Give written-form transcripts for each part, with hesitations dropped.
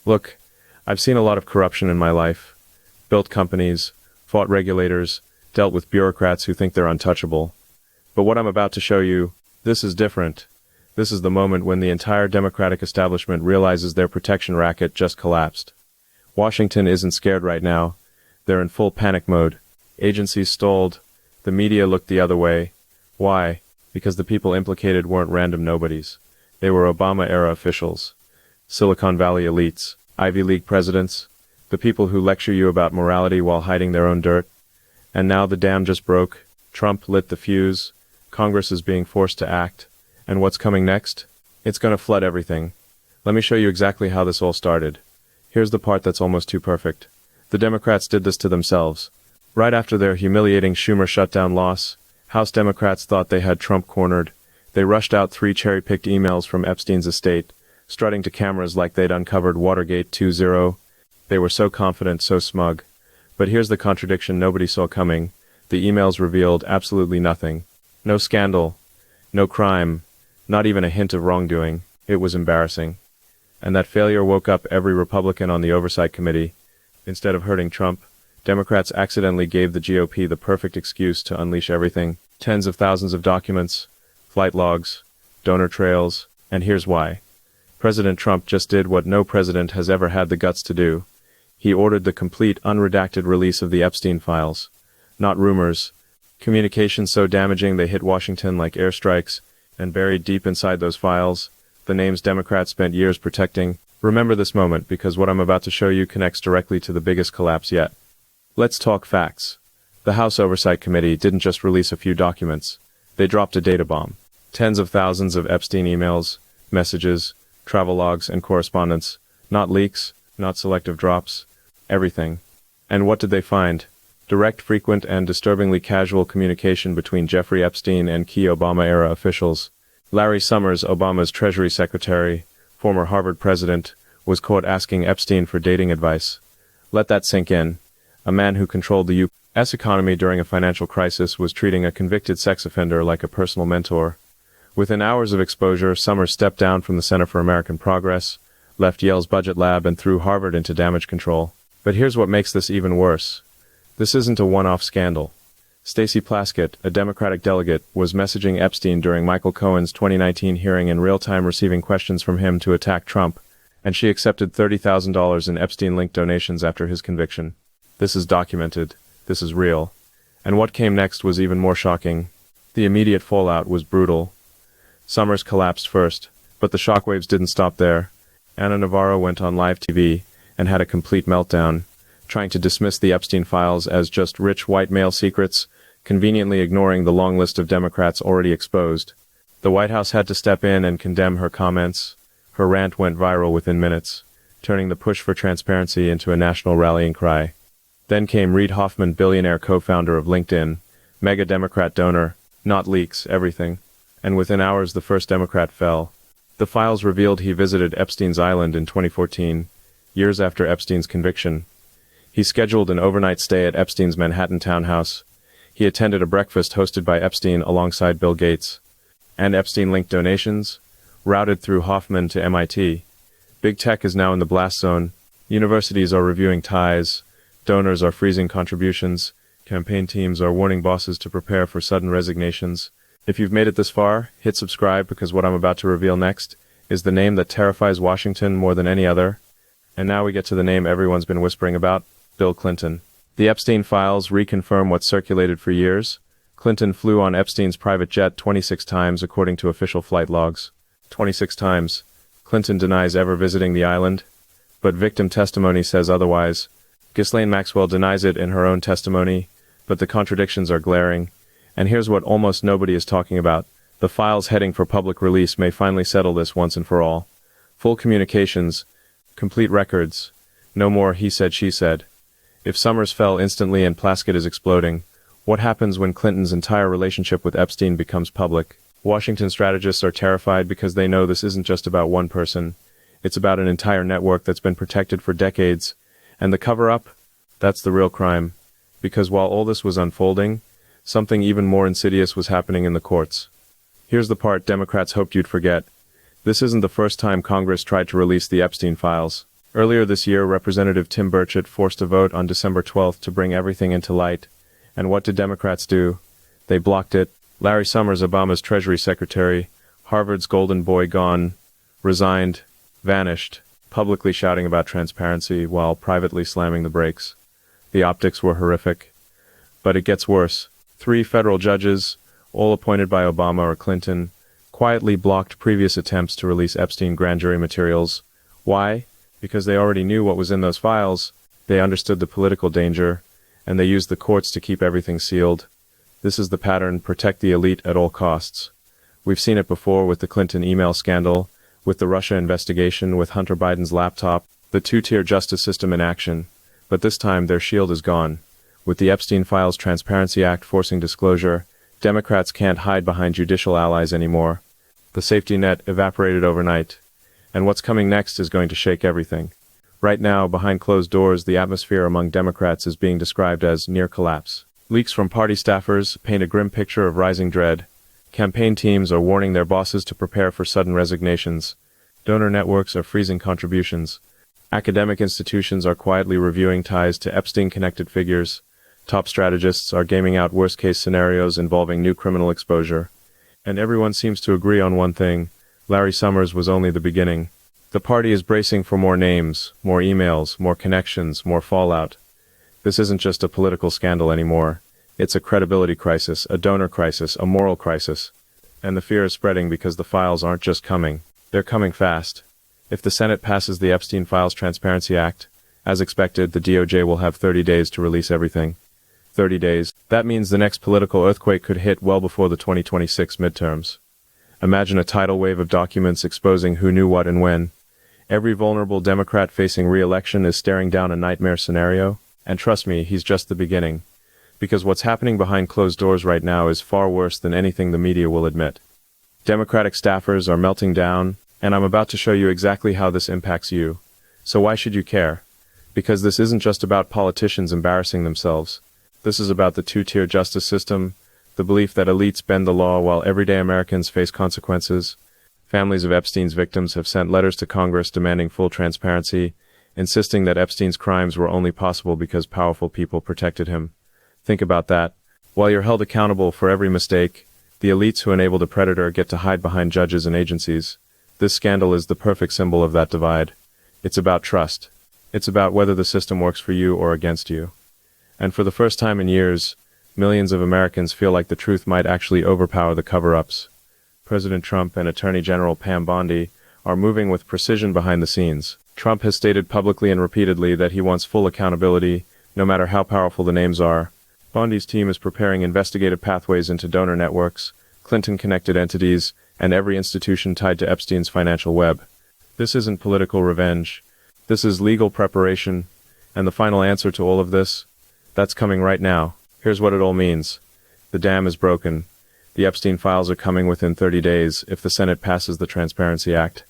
Look, I've seen a lot of corruption in my life. Built companies, fought regulators, dealt with bureaucrats who think they're untouchable. But what I'm about to show you, this is different. This is the moment when the entire Democratic establishment realizes their protection racket just collapsed. Washington isn't scared right now. They're in full panic mode. Agencies stalled. The media looked the other way. Why? Because the people implicated weren't random nobodies. They were Obama-era officials. Silicon Valley elites. Ivy League presidents. The people who lecture you about morality while hiding their own dirt. And now the dam just broke. Trump lit the fuse. Congress is being forced to act. And what's coming next? It's gonna flood everything. Let me show you exactly how this all started. Here's the part that's almost too perfect. The Democrats did this to themselves. Right after their humiliating Schumer shutdown loss, House Democrats thought they had Trump cornered. They rushed out 3 cherry-picked emails from Epstein's estate, strutting to cameras like they'd uncovered Watergate 2.0. They were so confident, so smug. But here's the contradiction nobody saw coming. The emails revealed absolutely nothing. No scandal. No crime. Not even a hint of wrongdoing. It was embarrassing. And that failure woke up every Republican on the Oversight Committee. Instead of hurting Trump, Democrats accidentally gave the GOP the perfect excuse to unleash everything. Tens of thousands of documents, flight logs, donor trails, and here's why. President Trump just did what no president has ever had the guts to do. He ordered the complete unredacted release of the Epstein files. Not rumors. Communications so damaging they hit Washington like airstrikes, and buried deep inside those files, the names Democrats spent years protecting. Remember this moment because what I'm about to show you connects directly to the biggest collapse yet. Let's talk facts. The House Oversight Committee didn't just release a few documents. They dropped a data bomb. Tens of thousands of Epstein emails, messages, travel logs, and correspondence. Not leaks, not selective drops. Everything. And what did they find? Direct, frequent, and disturbingly casual communication between Jeffrey Epstein and key Obama-era officials. Larry Summers, Obama's Treasury Secretary, former Harvard president, was caught asking Epstein for dating advice. Let that sink in. A man who controlled the U.S. economy during a financial crisis was treating a convicted sex offender like a personal mentor. Within hours of exposure, Summers stepped down from the Center for American Progress, left Yale's budget lab, and threw Harvard into damage control. But here's what makes this even worse. This isn't a one-off scandal. Stacey Plaskett, a Democratic delegate, was messaging Epstein during Michael Cohen's 2019 hearing in real time, receiving questions from him to attack Trump, and she accepted $30,000 in Epstein-linked donations after his conviction. This is documented. This is real. And what came next was even more shocking. The immediate fallout was brutal. Summers collapsed first, but the shockwaves didn't stop there. Ana Navarro went on live TV and had a complete meltdown, trying to dismiss the Epstein files as just rich white male secrets, conveniently ignoring the long list of Democrats already exposed. The White House had to step in and condemn her comments. Her rant went viral within minutes, turning the push for transparency into a national rallying cry. Then came Reid Hoffman, billionaire co-founder of LinkedIn, mega Democrat donor, not leaks, everything. And within hours the first Democrat fell. The files revealed he visited Epstein's Island in 2014, years after Epstein's conviction. He scheduled an overnight stay at Epstein's Manhattan townhouse. He attended a breakfast hosted by Epstein alongside Bill Gates. And Epstein-linked donations? Routed through Hoffman to MIT. Big tech is now in the blast zone. Universities are reviewing ties. Donors are freezing contributions. Campaign teams are warning bosses to prepare for sudden resignations. If you've made it this far, hit subscribe because what I'm about to reveal next is the name that terrifies Washington more than any other. And now we get to the name everyone's been whispering about, Bill Clinton. The Epstein files reconfirm what circulated for years. Clinton flew on Epstein's private jet 26 times according to official flight logs. 26 times. Clinton denies ever visiting the island, but victim testimony says otherwise. Ghislaine Maxwell denies it in her own testimony, but the contradictions are glaring. And here's what almost nobody is talking about. The files heading for public release may finally settle this once and for all. Full communications, complete records, no more he said she said. If Summers fell instantly and Plaskett is exploding, what happens when Clinton's entire relationship with Epstein becomes public? Washington strategists are terrified because they know this isn't just about one person. It's about an entire network that's been protected for decades. And the cover-up? That's the real crime. Because while all this was unfolding, something even more insidious was happening in the courts. Here's the part Democrats hoped you'd forget. This isn't the first time Congress tried to release the Epstein files. Earlier this year, Representative Tim Burchett forced a vote on December 12th to bring everything into light. And what did Democrats do? They blocked it. Larry Summers, Obama's Treasury Secretary, Harvard's golden boy gone, resigned, vanished, publicly shouting about transparency while privately slamming the brakes. The optics were horrific. But it gets worse. 3 federal judges, all appointed by Obama or Clinton, quietly blocked previous attempts to release Epstein grand jury materials. Why? Because they already knew what was in those files, they understood the political danger, and they used the courts to keep everything sealed. This is the pattern: protect the elite at all costs. We've seen it before with the Clinton email scandal, with the Russia investigation, with Hunter Biden's laptop, the two-tier justice system in action. But this time their shield is gone. With the Epstein Files Transparency Act forcing disclosure, Democrats can't hide behind judicial allies anymore. The safety net evaporated overnight. And what's coming next is going to shake everything. Right now, behind closed doors, the atmosphere among Democrats is being described as near collapse. Leaks from party staffers paint a grim picture of rising dread. Campaign teams are warning their bosses to prepare for sudden resignations. Donor networks are freezing contributions. Academic institutions are quietly reviewing ties to Epstein-connected figures. Top strategists are gaming out worst-case scenarios involving new criminal exposure. And everyone seems to agree on one thing: Larry Summers was only the beginning. The party is bracing for more names, more emails, more connections, more fallout. This isn't just a political scandal anymore. It's a credibility crisis, a donor crisis, a moral crisis. And the fear is spreading because the files aren't just coming. They're coming fast. If the Senate passes the Epstein Files Transparency Act, as expected, the DOJ will have 30 days to release everything. 30 days. That means the next political earthquake could hit well before the 2026 midterms. Imagine a tidal wave of documents exposing who knew what and when. Every vulnerable Democrat facing re-election is staring down a nightmare scenario, and trust me, he's just the beginning. Because what's happening behind closed doors right now is far worse than anything the media will admit. Democratic staffers are melting down, and I'm about to show you exactly how this impacts you. So why should you care? Because this isn't just about politicians embarrassing themselves. This is about the two-tier justice system, the belief that elites bend the law while everyday Americans face consequences. Families of Epstein's victims have sent letters to Congress demanding full transparency, insisting that Epstein's crimes were only possible because powerful people protected him. Think about that. While you're held accountable for every mistake, the elites who enabled a predator get to hide behind judges and agencies. This scandal is the perfect symbol of that divide. It's about trust. It's about whether the system works for you or against you. And for the first time in years, millions of Americans feel like the truth might actually overpower the cover-ups. President Trump and Attorney General Pam Bondi are moving with precision behind the scenes. Trump has stated publicly and repeatedly that he wants full accountability, no matter how powerful the names are. Bondi's team is preparing investigative pathways into donor networks, Clinton-connected entities, and every institution tied to Epstein's financial web. This isn't political revenge. This is legal preparation. And the final answer to all of this? That's coming right now. Here's what it all means. The dam is broken. The Epstein files are coming within 30 days if the Senate passes the Transparency Act.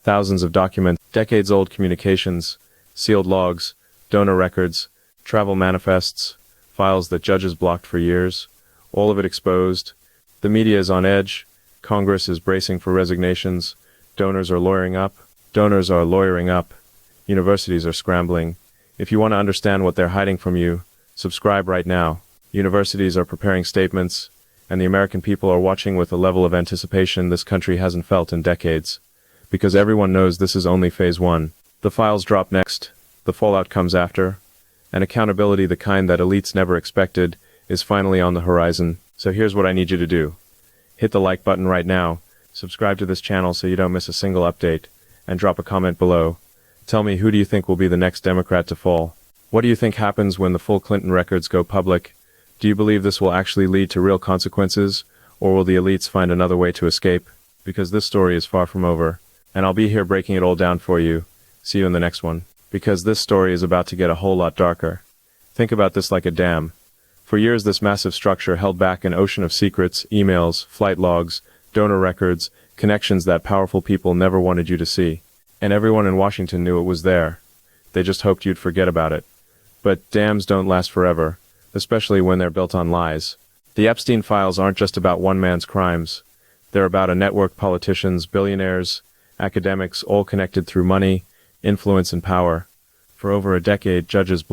Thousands of documents, decades-old communications, sealed logs, donor records, travel manifests, files that judges blocked for years, all of it exposed. The media is on edge. Congress is bracing for resignations. Donors are lawyering up. Universities are scrambling. If you want to understand what they're hiding from you, subscribe right now. Universities are preparing statements, and the American people are watching with a level of anticipation this country hasn't felt in decades. Because everyone knows this is only phase 1. The files drop next, the fallout comes after, and accountability, the kind that elites never expected, is finally on the horizon. So here's what I need you to do. Hit the like button right now, subscribe to this channel so you don't miss a single update, and drop a comment below. Tell me, who do you think will be the next Democrat to fall? What do you think happens when the full Clinton records go public? Do you believe this will actually lead to real consequences, or will the elites find another way to escape? Because this story is far from over, and I'll be here breaking it all down for you. See you in the next one. Because this story is about to get a whole lot darker. Think about this like a dam. For years, this massive structure held back an ocean of secrets, emails, flight logs, donor records, connections that powerful people never wanted you to see. And everyone in Washington knew it was there. They just hoped you'd forget about it. But dams don't last forever, especially when they're built on lies. The Epstein files aren't just about one man's crimes. They're about a network, politicians, billionaires, academics, all connected through money, influence and power. For over a decade, judges blocked